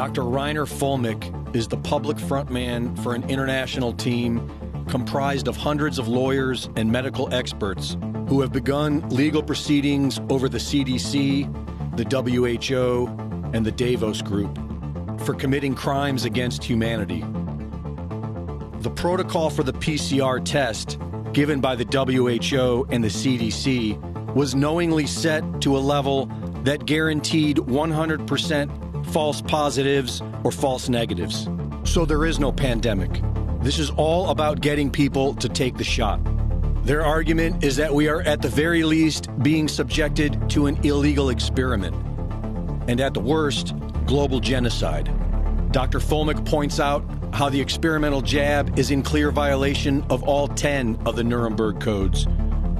Dr. Reiner Fuellmich is the public frontman for an international team comprised of hundreds of lawyers and medical experts who have begun legal proceedings over the CDC, the WHO, and the Davos Group for committing crimes against humanity. The protocol for the PCR test given by the WHO and the CDC was knowingly set to a level that guaranteed 100% false positives or false negatives. So there is no pandemic. This is all about getting people to take the shot. Their argument is that we are at the very least being subjected to an illegal experiment, and at the worst, global genocide. Dr. Fuellmich points out how the experimental jab is in clear violation of all 10 of the Nuremberg codes,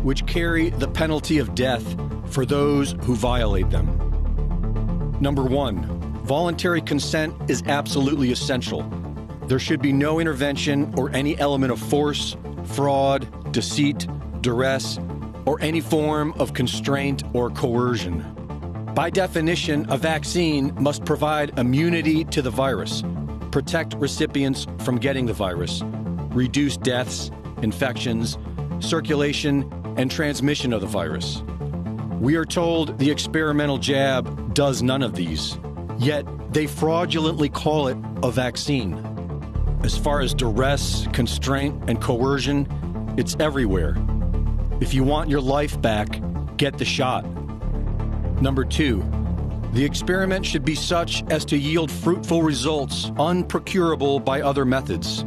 which carry the penalty of death for those who violate them. Number 1, voluntary consent is absolutely essential. There should be no intervention or any element of force, fraud, deceit, duress, or any form of constraint or coercion. By definition, a vaccine must provide immunity to the virus, protect recipients from getting the virus, reduce deaths, infections, circulation, and transmission of the virus. We are told the experimental jab does none of these, yet they fraudulently call it a vaccine. As far as duress, constraint, and coercion, it's everywhere. If you want your life back, get the shot. Number 2, the experiment should be such as to yield fruitful results unprocurable by other methods.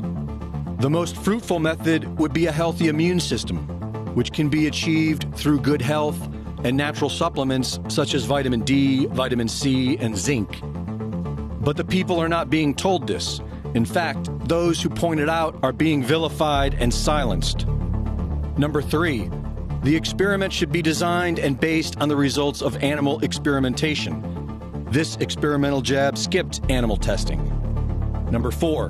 The most fruitful method would be a healthy immune system, which can be achieved through good health and natural supplements such as vitamin D, vitamin C, and zinc. But the people are not being told this. In fact, those who point it out are being vilified and silenced. Number 3, the experiment should be designed and based on the results of animal experimentation. This experimental jab skipped animal testing. Number 4,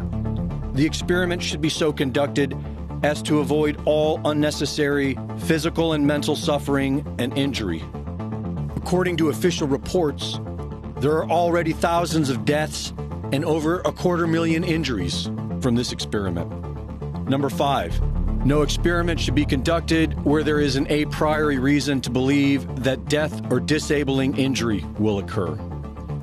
the experiment should be so conducted as to avoid all unnecessary physical and mental suffering and injury. According to official reports, there are already thousands of deaths and over 250,000 injuries from this experiment. Number 5, no experiment should be conducted where there is an a priori reason to believe that death or disabling injury will occur.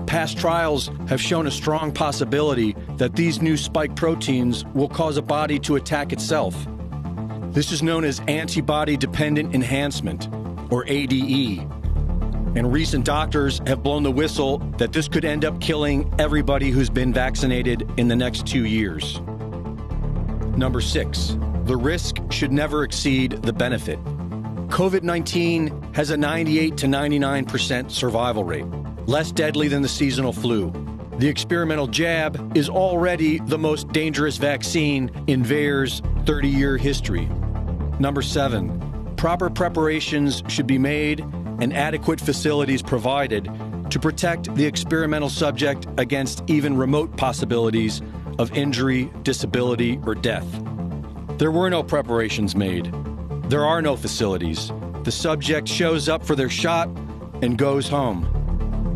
Past trials have shown a strong possibility that these new spike proteins will cause a body to attack itself. This is known as antibody-dependent enhancement, or ADE. And recent doctors have blown the whistle that this could end up killing everybody who's been vaccinated in the next 2 years. Number 6, the risk should never exceed the benefit. COVID-19 has a 98 to 99% survival rate, less deadly than the seasonal flu. The experimental jab is already the most dangerous vaccine in VAERS' 30-year history. Number 7, proper preparations should be made and adequate facilities provided to protect the experimental subject against even remote possibilities of injury, disability, or death. There were no preparations made. There are no facilities. The subject shows up for their shot and goes home.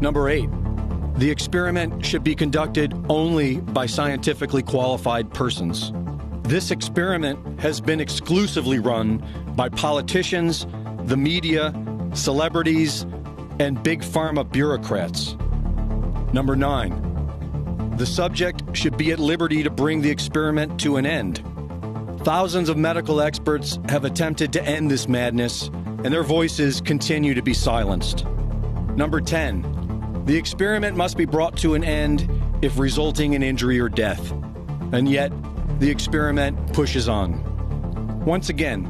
Number 8, the experiment should be conducted only by scientifically qualified persons. This experiment has been exclusively run by politicians, the media, celebrities, and big pharma bureaucrats. Number 9, the subject should be at liberty to bring the experiment to an end. Thousands of medical experts have attempted to end this madness, and their voices continue to be silenced. Number 10, the experiment must be brought to an end if resulting in injury or death. And yet, the experiment pushes on. Once again,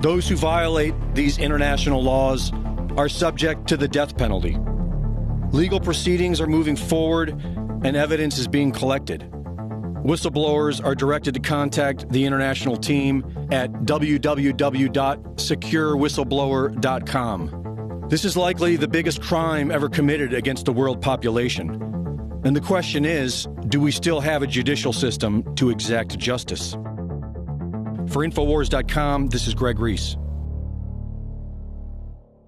those who violate these international laws are subject to the death penalty. Legal proceedings are moving forward and evidence is being collected. Whistleblowers are directed to contact the international team at www.securewhistleblower.com. This is likely the biggest crime ever committed against the world population. And the question is, do we still have a judicial system to exact justice? For Infowars.com, this is Greg Reese.